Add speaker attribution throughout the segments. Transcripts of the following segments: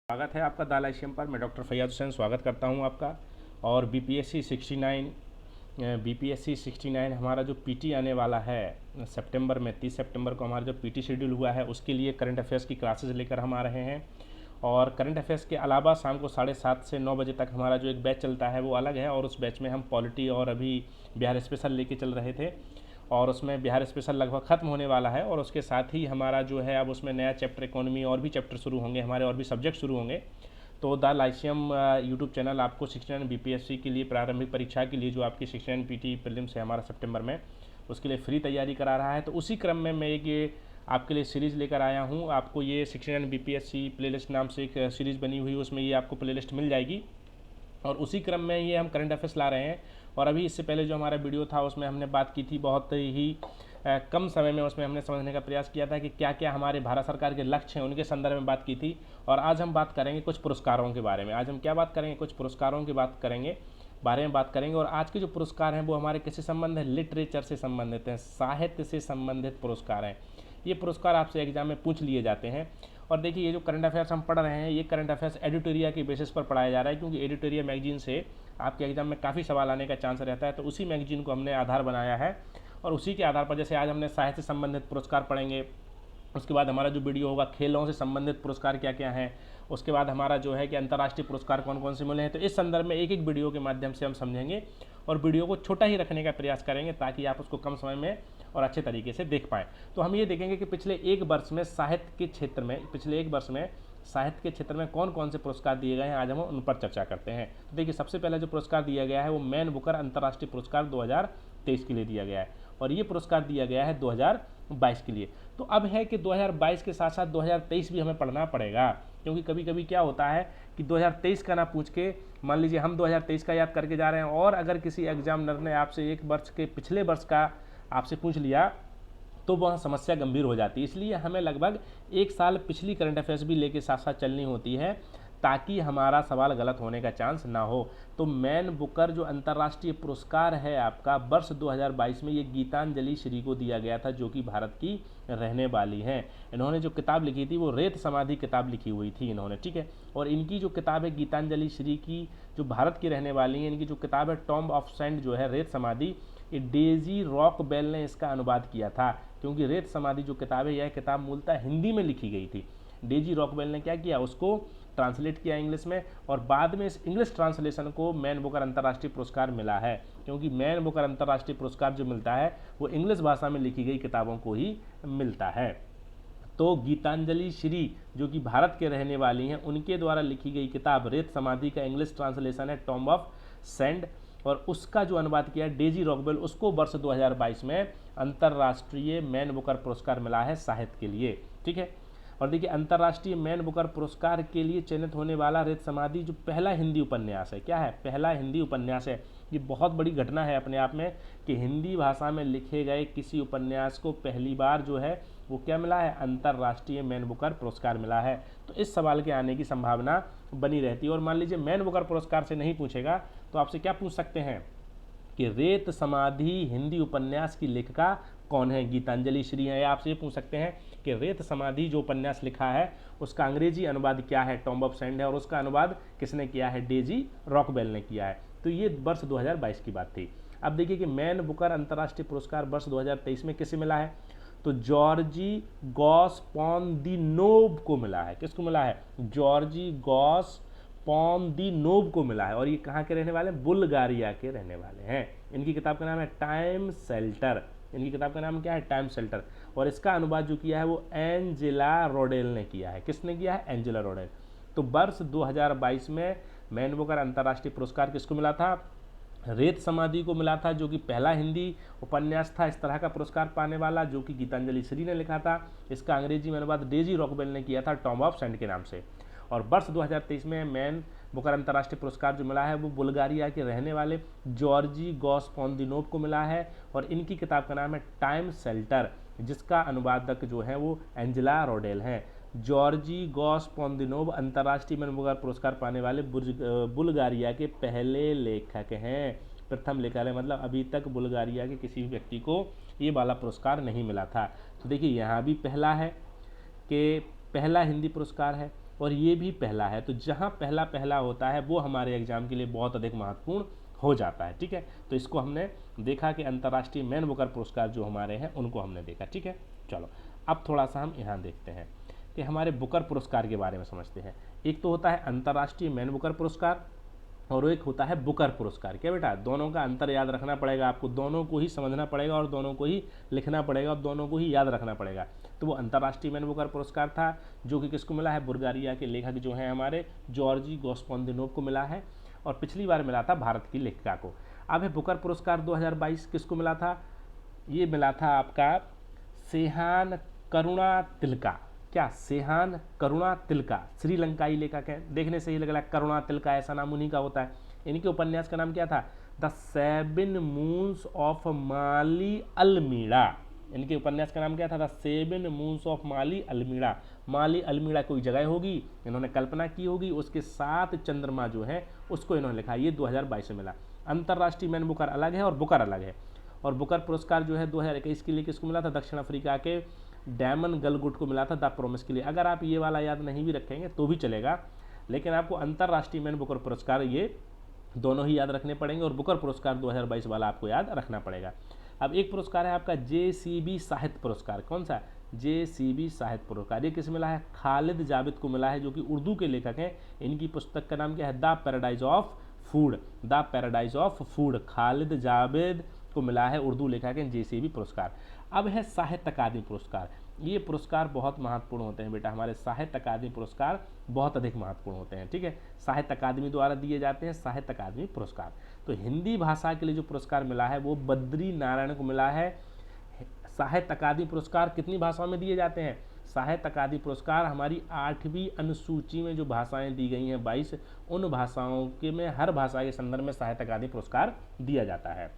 Speaker 1: स्वागत है आपका दाल आईसीएम पर। मैं डॉक्टर फैयाज हुसैन स्वागत करता हूं आपका। और बीपीएससी 69 हमारा जो पीटी आने वाला है सितंबर में, 30 सितंबर को हमारा जो पीटी शेड्यूल हुआ है उसके लिए करंट अफेयर्स की क्लासेस लेकर हम आ रहे हैं। और करंट अफेयर्स के अलावा शाम को 7:30 से 9 बजे तक हमारा जो एक बैच चलता है वो अलग है, और उस बैच में हम पॉलिटी और अभी बिहार स्पेशल लेके चल रहे थे, और उसमें बिहार स्पेशल लगभग ख़त्म होने वाला है। और उसके साथ ही हमारा जो है अब उसमें नया चैप्टर इकोनॉमी और भी चैप्टर शुरू होंगे, हमारे और भी सब्जेक्ट शुरू होंगे। तो द लाइसियम यूट्यूब चैनल आपको 69 बीपीएससी के लिए प्रारंभिक परीक्षा के लिए जो आपकी 69 पीटी प्रीलिम्स है हमारा सितंबर में, उसके लिए फ्री तैयारी करा रहा है। तो उसी क्रम में मैं ये आपके लिए सीरीज़ लेकर आया हूँ। आपको ये 69 बीपीएससी प्लेलिस्ट नाम से एक सीरीज़ बनी हुई है, उसमें ये आपको प्लेलिस्ट मिल जाएगी। और उसी क्रम में ये हम करंट अफेयर्स ला रहे हैं। और अभी इससे पहले जो हमारा वीडियो था उसमें हमने बात की थी, बहुत ही कम समय में उसमें हमने समझने का प्रयास किया था कि क्या क्या हमारे भारत सरकार के लक्ष्य हैं, उनके संदर्भ में बात की थी। और आज हम बात करेंगे कुछ पुरस्कारों के बारे में। आज हम क्या बात करेंगे, कुछ पुरस्कारों की बारे में बात करेंगे। और आज के जो पुरस्कार हैं वो हमारे किससे संबंधित है, लिटरेचर से संबंधित हैं, साहित्य से संबंधित पुरस्कार हैं। ये पुरस्कार आपसे एग्जाम में पूछ लिए जाते हैं। और देखिए, ये जो करंट अफेयर्स हम पढ़ रहे हैं ये करंट अफेयर्स एडिटोरिया के बेसिस पर पढ़ाया जा रहा है, क्योंकि एडिटोरिया मैगजीन से आपके एग्जाम में काफ़ी सवाल आने का चांस रहता है। तो उसी मैगजीन को हमने आधार बनाया है, और उसी के आधार पर जैसे आज हमने साहित्य से संबंधित पुरस्कार पढ़ेंगे, उसके बाद हमारा जो वीडियो होगा खेलों से संबंधित पुरस्कार क्या क्या हैं, उसके बाद हमारा जो है कि अंतर्राष्ट्रीय पुरस्कार कौन कौन से मिले हैं। तो इस संदर्भ में एक एक वीडियो के माध्यम से हम समझेंगे और वीडियो को छोटा ही रखने का प्रयास करेंगे ताकि आप उसको कम समय में और अच्छे तरीके से देख पाएँ। तो हम ये देखेंगे कि पिछले एक वर्ष में साहित्य के क्षेत्र में कौन कौन से पुरस्कार दिए गए हैं, आज हम उन पर चर्चा करते हैं। तो देखिए, सबसे पहले जो पुरस्कार दिया गया है वो मैन बुकर अंतर्राष्ट्रीय पुरस्कार 2023 के लिए दिया गया है, और ये पुरस्कार दिया गया है 2022 के लिए। तो अब है कि 2022 के साथ साथ 2023 भी हमें पढ़ना पड़ेगा, क्योंकि कभी कभी क्या होता है कि 2023 का ना पूछ के, मान लीजिए हम 2023 का याद करके जा रहे हैं और अगर किसी एग्जामिनर ने आपसे एक वर्ष के पिछले वर्ष का आपसे पूछ लिया तो वह समस्या गंभीर हो जाती है। इसलिए हमें लगभग एक साल पिछली करंट अफेयर्स भी लेके साथ साथ चलनी होती है ताकि हमारा सवाल गलत होने का चांस ना हो। तो मैन बुकर जो अंतर्राष्ट्रीय पुरस्कार है आपका वर्ष 2022 में, ये गीतांजलि श्री को दिया गया था, जो कि भारत की रहने वाली हैं। इन्होंने जो किताब लिखी थी वो रेत समाधि किताब लिखी हुई थी इन्होंने, ठीक है। और इनकी जो किताब है गीतांजलि श्री की, जो भारत की रहने वाली हैं, इनकी जो किताब है टॉम्ब ऑफ सैंड जो है रेत समाधि, ये डेजी रॉकबेल ने इसका अनुवाद किया था। क्योंकि रेत समाधि जो किताब है यह किताब मूलतः हिंदी में लिखी गई थी। डेजी रॉकबेल ने क्या किया, उसको ट्रांसलेट किया इंग्लिश में, और बाद में इस इंग्लिश ट्रांसलेशन को मैन बुकर अंतर्राष्ट्रीय पुरस्कार मिला है। क्योंकि मैन बुकर अंतर्राष्ट्रीय पुरस्कार जो मिलता है वो इंग्लिश भाषा में लिखी गई किताबों को ही मिलता है। तो गीतांजलि श्री जो कि भारत के रहने वाली हैं, उनके द्वारा लिखी गई किताब रेत समाधि का इंग्लिश ट्रांसलेशन है टॉम्ब ऑफ सैंड, और उसका जो अनुवाद किया डेजी रॉकबेल, उसको वर्ष 2022 में अंतर्राष्ट्रीय मैन बुकर पुरस्कार मिला है साहित्य के लिए, ठीक है। और देखिए, अंतर्राष्ट्रीय मैन बुकर पुरस्कार के लिए चयनित होने वाला रेत समाधि जो पहला हिंदी उपन्यास है, क्या है, पहला हिंदी उपन्यास है। ये बहुत बड़ी घटना है अपने आप में कि हिंदी भाषा में लिखे गए किसी उपन्यास को पहली बार जो है वो क्या मिला है, अंतर्राष्ट्रीय मैन बुकर पुरस्कार मिला है। तो इस सवाल के आने की संभावना बनी रहती है। और मान लीजिए मैन बुकर पुरस्कार से नहीं पूछेगा तो आपसे क्या पूछ सकते हैं कि रेत समाधि हिंदी उपन्यास की लेखिका कौन है, गीतांजलि श्री है। या आपसे ये पूछ सकते हैं कि रेत समाधि जो उपन्यास लिखा है उसका अंग्रेजी अनुवाद क्या है, टॉम्ब ऑफ सैंड है, और उसका अनुवाद किसने किया है, डेजी रॉकबेल ने किया है। तो ये वर्ष 2022 की बात थी। अब देखिए कि मैन बुकर अंतर्राष्ट्रीय पुरस्कार वर्ष 2023 में किसे मिला है, तो जॉर्जी गॉस्पोंदिनोव को मिला है। किसको मिला है, जॉर्जी गॉस्पोंदिनोव को मिला है। और ये कहाँ के रहने वाले हैं, बुल्गारिया के रहने वाले हैं। इनकी किताब का नाम है टाइम शेल्टर। इनकी किताब का नाम क्या है, टाइम शेल्टर। और इसका अनुवाद जो किया है वो एंजेला रोडेल ने किया है। किसने किया है, एंजेला रोडेल। तो वर्ष 2022 में मैन बुकर अंतर्राष्ट्रीय पुरस्कार किसको मिला था, रेत समाधि को मिला था, जो कि पहला हिंदी उपन्यास था इस तरह का पुरस्कार पाने वाला, जो कि गीतांजलि श्री ने लिखा था। इसका अंग्रेजी में अनुवाद डेजी रॉकबेल ने किया था टॉम्ब ऑफ सैंड के नाम से। और वर्ष 2023 में मैन बुकर अंतर्राष्ट्रीय पुरस्कार जो मिला है वो बुल्गारिया के रहने वाले जॉर्जी गॉस्पोंदिनोव को मिला है। और इनकी किताब का नाम है टाइम शेल्टर, जिसका अनुवादक जो है वो एंजेला रोडेल हैं। जॉर्जी गॉस्पोंदिनोव अंतर्राष्ट्रीय मैन बुकर पुरस्कार पाने वाले बुल्गारिया के पहले लेखक हैं। प्रथम लेखक है, मतलब अभी तक बुल्गारिया के किसी भी व्यक्ति को ये वाला पुरस्कार नहीं मिला था। तो देखिए यहाँ भी पहला है कि पहला हिंदी पुरस्कार है, और ये भी पहला है। तो जहाँ पहला पहला होता है वो हमारे एग्जाम के लिए बहुत अधिक महत्वपूर्ण हो जाता है। ठीक है, तो इसको हमने देखा कि अंतर्राष्ट्रीय मैन बुकर पुरस्कार जो हमारे हैं उनको हमने देखा। ठीक है, चलो अब थोड़ा सा हम यहाँ देखते हैं कि हमारे बुकर पुरस्कार के बारे में समझते हैं। एक तो होता है अंतर्राष्ट्रीय मैन बुकर पुरस्कार और एक होता है बुकर पुरस्कार। क्या बेटा, दोनों का अंतर याद रखना पड़ेगा आपको, दोनों को ही समझना पड़ेगा और दोनों को ही लिखना पड़ेगा और दोनों को ही याद रखना पड़ेगा। तो वो अंतर्राष्ट्रीय मैन बुकर पुरस्कार था जो कि किसको मिला है, बुल्गारिया के लेखक जो हैं हमारे जॉर्जी गोस्पोंदिनोव को मिला है और पिछली बार मिला था भारत की लेखिका को। अब है बुकर पुरस्कार 2022 किसको मिला था, ये मिला था आपका सेहान करुणा तिलका। क्या, सेहान करुणा तिलका, श्रीलंकाई लेखक है, देखने से ही लग रहा है करुणा तिलका ऐसा नाम उन्हीं का होता है। इनके उपन्यास का नाम क्या था, द 7 मून्स ऑफ माली अल्मीड़ा। इनके उपन्यास का नाम क्या था, द 7 मून्स ऑफ माली अल्मीड़ा। माली अल्मीड़ा कोई जगह होगी, इन्होंने कल्पना की होगी, उसके 7 चंद्रमा जो है उसको इन्होंने लिखा। ये 2022 में मिला। अंतर्राष्ट्रीय मैन बुकर अलग है और बुकर अलग है। और बुकर पुरस्कार जो है 2021 के लिए किसको मिला था, दक्षिण अफ्रीका के डैमन गलगुट को मिला था द प्रॉमिस के लिए। अगर आप ये वाला याद नहीं भी रखेंगे तो भी चलेगा, लेकिन आपको अंतर्राष्ट्रीय मैन बुकर पुरस्कार ये दोनों ही याद रखने पड़ेंगे और बुकर पुरस्कार 2022 वाला आपको याद रखना पड़ेगा। अब एक पुरस्कार है आपका JCB साहित्य पुरस्कार। कौन सा, JCB साहित्य पुरस्कार। ये किस मिला है, खालिद जावेद को मिला है जो कि उर्दू के लेखक हैं। इनकी पुस्तक का नाम क्या है, the paradise of food. The paradise of food, Khalid Javed को मिला है, उर्दू लेखक हैं, JCB पुरस्कार। अब है साहित्य अकादमी पुरस्कार। ये पुरस्कार बहुत महत्वपूर्ण होते हैं बेटा, हमारे साहित्य अकादमी पुरस्कार बहुत अधिक महत्वपूर्ण होते हैं। ठीक है, साहित्य अकादमी द्वारा दिए जाते हैं साहित्य अकादमी पुरस्कार। तो हिंदी भाषा के लिए जो पुरस्कार मिला है वो बद्री नारायण को मिला है। साहित्य अकादमी पुरस्कार कितनी भाषाओं में दिए जाते हैं, साहित्य अकादमी पुरस्कार हमारी 8वीं अनुसूची में जो भाषाएं दी गई हैं 22, उन भाषाओं के में हर भाषा के संदर्भ में साहित्य अकादमी पुरस्कार दिया जाता है।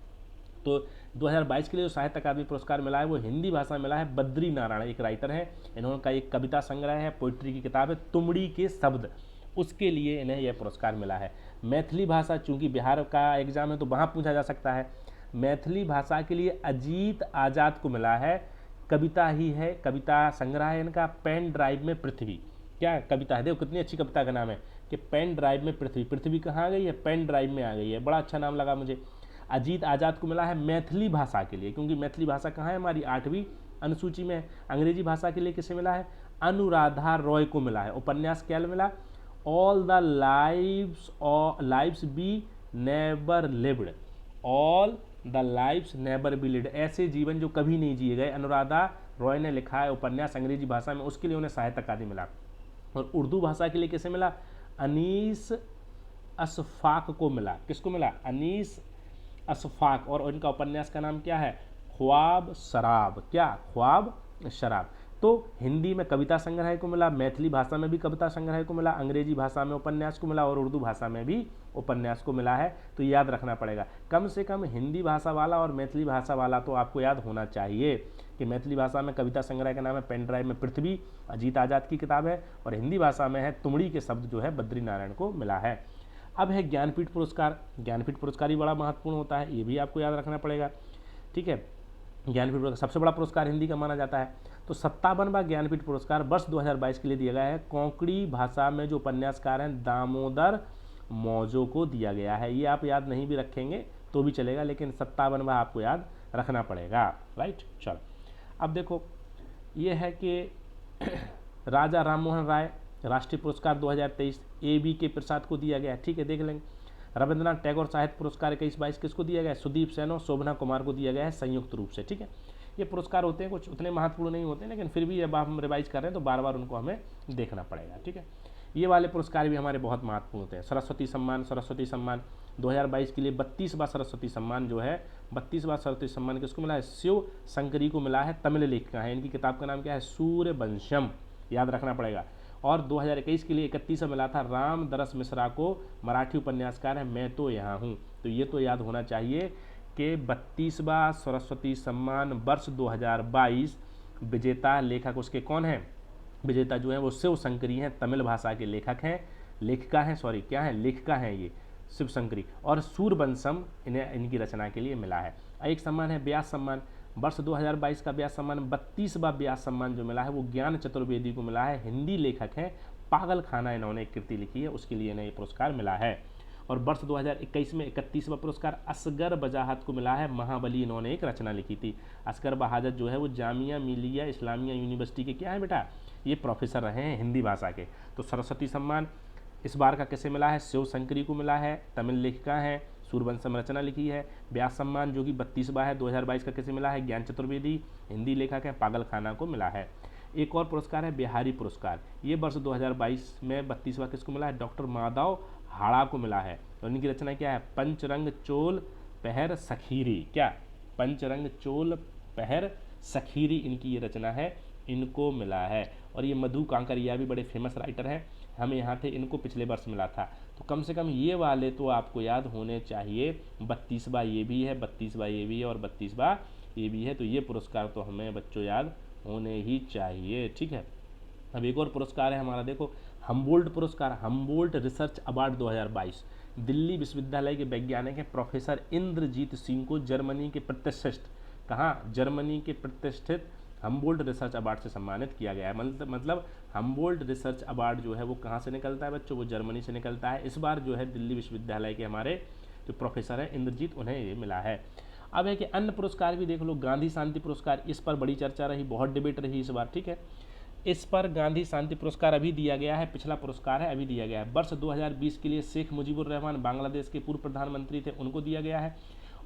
Speaker 1: तो 2022 के लिए जो साहित्य अकादमी पुरस्कार मिला है वो हिंदी भाषा में मिला है बद्री नारायण, एक राइटर हैं, इन्होंने का एक कविता संग्रह है, पोइट्री की किताब है तुमड़ी के शब्द, उसके लिए इन्हें यह पुरस्कार मिला है। मैथिली भाषा, चूंकि बिहार का एग्जाम है तो वहाँ पूछा जा सकता है, मैथिली भाषा के लिए अजीत आज़ाद को मिला है, कविता ही है, कविता संग्रह है इनका पेन ड्राइव में पृथ्वी। क्या कविता है, देखो कितनी अच्छी कविता का नाम है कि पेन ड्राइव में पृथ्वी। पृथ्वी कहाँ आ गई है, पेन ड्राइव में आ गई है, बड़ा अच्छा नाम लगा मुझे। अजीत आज़ाद को मिला है मैथिली भाषा के लिए, क्योंकि मैथिली भाषा कहाँ है, हमारी 8वीं अनुसूची में। अंग्रेजी भाषा के लिए किसे मिला है, अनुराधा रॉय को मिला है। उपन्यास क्या मिला, all the lives be never lived, all the lives never be lived, ऐसे जीवन जो कभी नहीं जिए गए, अनुराधा रॉय ने लिखा है उपन्यास अंग्रेजी भाषा में, उसके लिए उन्हें साहित्य अकादमी मिला। और उर्दू भाषा के लिए किसे मिला, अनीस अशफाक को मिला। किसको मिला, अनीस अशफाक, और इनका उपन्यास का नाम क्या है, ख्वाब शराब। क्या, ख्वाब शराब। तो हिंदी में कविता संग्रह को मिला, मैथिली भाषा में भी कविता संग्रह को मिला, अंग्रेजी भाषा में उपन्यास को मिला और उर्दू भाषा में भी उपन्यास को मिला है। तो याद रखना पड़ेगा, कम से कम हिंदी भाषा वाला और मैथिली भाषा वाला तो आपको याद होना चाहिए कि मैथिली भाषा में कविता संग्रह का नाम है पेन ड्राइव में पृथ्वी, अजीत आज़ाद की किताब है, और हिंदी भाषा में है तुमड़ी के शब्द जो है बद्री नारायण को मिला है। अब है ज्ञानपीठ पुरस्कार। ज्ञानपीठ पुरस्कार ही बड़ा महत्वपूर्ण होता है, ये भी आपको याद रखना पड़ेगा। ठीक है, ज्ञानपीठ पुरस्कार सबसे बड़ा पुरस्कार हिंदी का माना जाता है। तो 57वां ज्ञानपीठ पुरस्कार वर्ष 2022 के लिए दिया गया है कोंकणी भाषा में जो उपन्यासकार हैं दामोदर मौजो को दिया गया है। ये आप याद नहीं भी रखेंगे तो भी चलेगा, लेकिन 57वां आपको याद रखना पड़ेगा। राइट, चलो अब देखो ये है कि राजा राममोहन राय राष्ट्रीय पुरस्कार 2023 ABK प्रसाद को दिया गया है। ठीक है, देख लेंगे। रविंद्रनाथ टैगोर साहित्य पुरस्कार 21-22 किसको दिया गया है, सुदीप सेन और शोभना कुमार को दिया गया है संयुक्त रूप से। ठीक है, ये पुरस्कार होते हैं, कुछ उतने महत्वपूर्ण नहीं होते, लेकिन फिर भी अब हम रिवाइज कर रहे हैं तो बार बार उनको हमें देखना पड़ेगा। ठीक है, ये वाले पुरस्कार भी हमारे बहुत महत्वपूर्ण होते हैं। सरस्वती सम्मान 2022 के लिए 32वां सरस्वती सम्मान जो है, 32वां सरस्वती सम्मान किसको मिला है, शिव शंकरी को मिला है, तमिल लेखिका है, इनकी किताब का नाम क्या है, सूर्यवंशम, याद रखना पड़ेगा। और 2021 के लिए 31वां मिला था राम दरस मिश्रा को, मराठी उपन्यासकार है, मैं तो यहाँ हूँ। तो ये तो याद होना चाहिए कि 32वां सरस्वती सम्मान वर्ष 2022 विजेता लेखक उसके कौन हैं, विजेता जो है वो शिव शंकरी हैं, तमिल भाषा के लेखक हैं, लेखिका हैं, सॉरी क्या है, लेखिका हैं ये शिव शंकरी। और सूर्यवंशम इन्हें इनकी रचना के लिए मिला है। एक सम्मान है व्यास सम्मान, वर्ष 2022 का व्यास सम्मान 32वां व्यास सम्मान जो मिला है वो ज्ञान चतुर्वेदी को मिला है, हिंदी लेखक हैं, पागल खाना इन्होंने एक कृति लिखी है, उसके लिए इन्हें ये पुरस्कार मिला है। और वर्ष 2021 में 31वां पुरस्कार असगर बजाहत को मिला है। महाबली इन्होंने एक रचना लिखी थी। असगर बहादत जो है वो जामिया मिलिया इस्लामिया यूनिवर्सिटी के क्या है बेटा, ये प्रोफेसर रहे हैं हिंदी भाषा के। तो सरस्वती सम्मान इस बार का किसे मिला है, शिव शंकरी को मिला है, तमिल लेखिका है, सूरवंशम रचना लिखी है। व्यास सम्मान जो कि 32वां है 2022 का किसे मिला है, ज्ञान चतुर्वेदी हिंदी लेखक है, पागल खाना को मिला है। एक और पुरस्कार है बिहारी पुरस्कार, ये वर्ष 2022 में 32वां किसको मिला है, डॉक्टर माधव हाड़ा को मिला है। और इनकी रचना क्या है, पंचरंग चोल पहर सखीरी, क्या पंचरंग चोल पहर सखीरी इनकी ये रचना है, इनको मिला है। और ये मधु कांकरिया भी बड़े फेमस राइटर हैं, हमें यहाँ थे, इनको पिछले वर्ष मिला था। तो कम से कम ये वाले तो आपको याद होने चाहिए। 32वां ये भी है, 32वां ये भी है और 32वां ये भी है। तो ये पुरस्कार तो हमें बच्चों याद होने ही चाहिए, ठीक है। अब एक और पुरस्कार है हमारा, देखो हम्बोल्ट पुरस्कार, हम्बोल्ट रिसर्च अवार्ड 2022। दिल्ली विश्वविद्यालय के वैज्ञानिक हैं प्रोफेसर इंद्रजीत सिंह को जर्मनी के प्रतिष्ठित, कहाँ, जर्मनी के प्रतिष्ठित हम्बोल्ट रिसर्च अवार्ड से सम्मानित किया गया है। मतलब हम्बोल्ट रिसर्च अवार्ड जो है वो कहाँ से निकलता है बच्चों, वो जर्मनी से निकलता है। इस बार जो है दिल्ली विश्वविद्यालय के हमारे जो प्रोफेसर हैं इंद्रजीत, उन्हें ये मिला है। अब है कि अन्य पुरस्कार भी देख लो, गांधी शांति पुरस्कार, इस पर बड़ी चर्चा रही, बहुत डिबेट रही इस बार, ठीक है। इस पर गांधी शांति पुरस्कार अभी दिया गया है, पिछला पुरस्कार है अभी दिया गया है। वर्ष 2020 के लिए शेख मुजीबुर रहमान बांग्लादेश के पूर्व प्रधानमंत्री थे, उनको दिया गया है।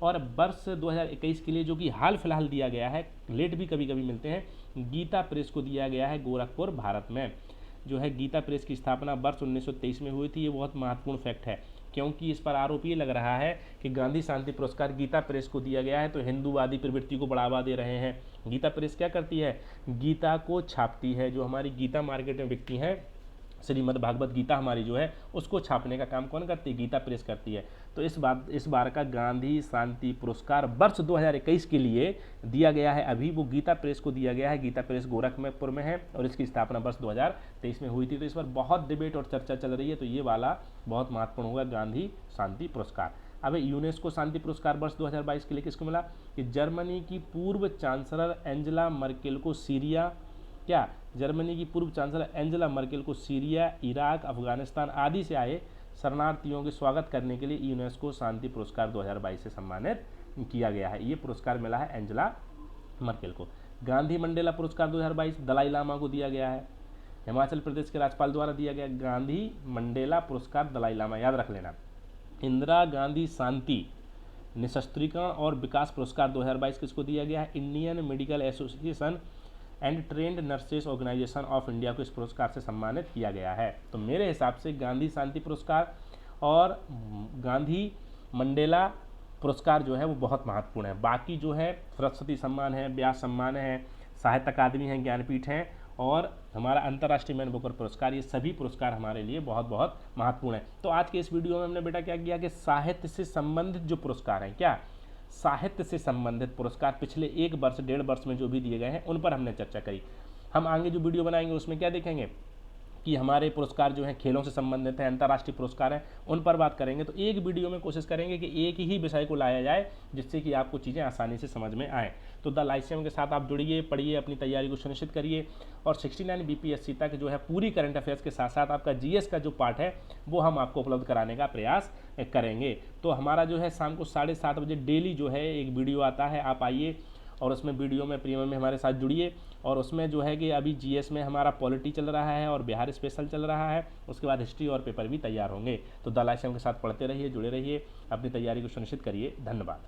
Speaker 1: और वर्ष 2021 के लिए जो कि हाल फिलहाल दिया गया है, लेट भी कभी कभी मिलते हैं, गीता प्रेस को दिया गया है गोरखपुर भारत में। जो है गीता प्रेस की स्थापना वर्ष 1923 में हुई थी। ये बहुत महत्वपूर्ण फैक्ट है, क्योंकि इस पर आरोप ये लग रहा है कि गांधी शांति पुरस्कार गीता प्रेस को दिया गया है तो हिंदूवादी प्रवृत्ति को बढ़ावा दे रहे हैं। गीता प्रेस क्या करती है, गीता को छापती है। जो हमारी गीता मार्केट में बिकती हैं, श्रीमद् भागवत गीता हमारी जो है, उसको छापने का काम कौन करती है, गीता प्रेस करती है। तो इस बार का गांधी शांति पुरस्कार वर्ष 2021 के लिए दिया गया है, अभी वो गीता प्रेस को दिया गया है। गीता प्रेस गोरखपुर में है और इसकी स्थापना वर्ष 2023 में हुई थी। तो इस पर बहुत डिबेट और चर्चा चल रही है, तो ये वाला बहुत महत्वपूर्ण होगा, गांधी शांति पुरस्कार। अब यूनेस्को शांति पुरस्कार वर्ष 2022 के लिए किसको मिला, कि जर्मनी की पूर्व चांसलर एंजेला मर्केल को सीरिया, क्या जर्मनी की पूर्व चांसलर एंजेला मर्केल को सीरिया, इराक, अफगानिस्तान आदि से आए शरणार्थियों के स्वागत करने के लिए यूनेस्को शांति पुरस्कार 2022 से सम्मानित किया गया है। ये पुरस्कार मिला है एंजेला मर्केल को। गांधी मंडेला पुरस्कार 2022 दलाई लामा को दिया गया है, हिमाचल प्रदेश के राज्यपाल द्वारा दिया गया। गांधी मंडेला पुरस्कार दलाई लामा, याद रख लेना। इंदिरा गांधी शांति निशस्त्रीकरण और विकास पुरस्कार 2022 किसको दिया गया है, Indian Medical Association and Trained Nurses Organisation of India को इस पुरस्कार से सम्मानित किया गया है। तो मेरे हिसाब से गांधी शांति पुरस्कार और गांधी मंडेला पुरस्कार जो है वो बहुत महत्वपूर्ण है। बाकी जो है सरस्वती सम्मान है, व्यास सम्मान है, साहित्य अकादमी है, ज्ञानपीठ है और हमारा अंतर्राष्ट्रीय मैन बुकर पुरस्कार, ये सभी पुरस्कार हमारे लिए बहुत बहुत महत्वपूर्ण है। तो आज के इस वीडियो में हमने बेटा क्या किया कि साहित्य से संबंधित जो पुरस्कार हैं, क्या साहित्य से संबंधित पुरस्कार पिछले 1 वर्ष 1.5 वर्ष में जो भी दिए गए हैं उन पर हमने चर्चा करी। हम आगे जो वीडियो बनाएंगे उसमें क्या देखेंगे कि हमारे पुरस्कार जो हैं खेलों से संबंधित हैं, अंतर्राष्ट्रीय पुरस्कार हैं, उन पर बात करेंगे। तो एक वीडियो में कोशिश करेंगे कि एक ही विषय को लाया जाए जिससे कि आपको चीज़ें आसानी से समझ में आए। तो द लाइसियम के साथ आप जुड़िए, पढ़िए, अपनी तैयारी को सुनिश्चित करिए और 69 BPSC तक जो है पूरी करंट अफेयर्स के साथ साथ आपका GS का जो पार्ट है वो हम आपको उपलब्ध कराने का प्रयास करेंगे। तो हमारा जो है शाम को 7:30 बजे डेली जो है एक वीडियो आता है, आप आइए और उसमें वीडियो में प्रीमियम में हमारे साथ जुड़िए। और उसमें जो है कि अभी GS में हमारा पॉलिटी चल रहा है और बिहार स्पेशल चल रहा है, उसके बाद हिस्ट्री और पेपर भी तैयार होंगे। तो द लाइसियम के साथ पढ़ते रहिए, जुड़े रहिए, अपनी तैयारी को सुनिश्चित करिए। धन्यवाद।